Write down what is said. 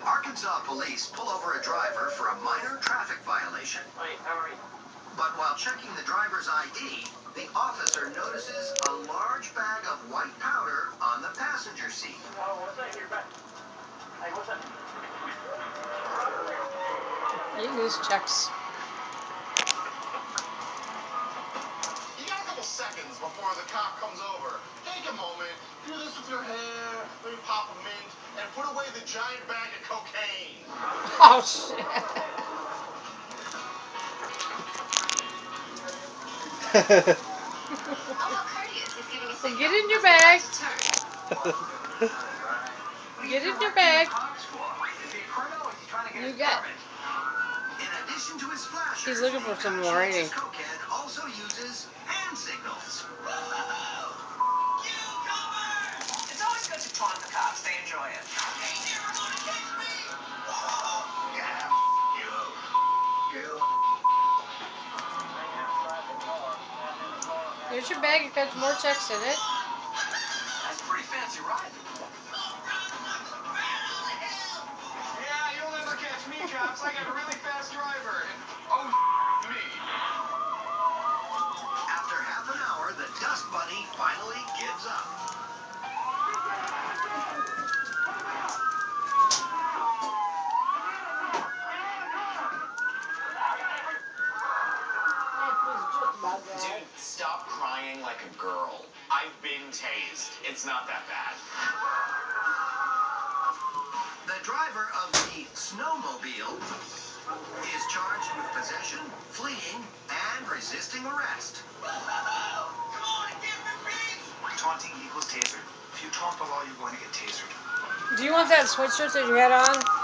Arkansas police pull over a driver for a minor traffic violation. But while checking the driver's ID, the officer notices a large bag of white powder on the passenger seat. You use chex. You got a couple seconds before the cop comes over. Take a moment, do this with your hair, maybe pop a mint, and put away the giant bag of cocaine. Oh, shit. Well, get in your bag. Get in your bag. You got. In addition to his flashers, He's looking for some more, ain't he? cokehead also uses hand signals. It's always good to taunt the cops. They enjoy it. They never gonna catch me. Yeah, you. Here's your bag. It got more chex in it. That's a pretty fancy ride. Yeah, you'll never catch me, cops. I got a really fast driver. And, oh, me. After half an hour, the dust bunny finally gives up. Dude, stop crying like a girl. I've been tased. It's not that bad. The driver of the snowmobile is charged with possession, fleeing, and resisting arrest. Come on and get me, please. Taunting equals taser. If you taunt the law, you're going to get tasered. Do you want that sweatshirt that you had on?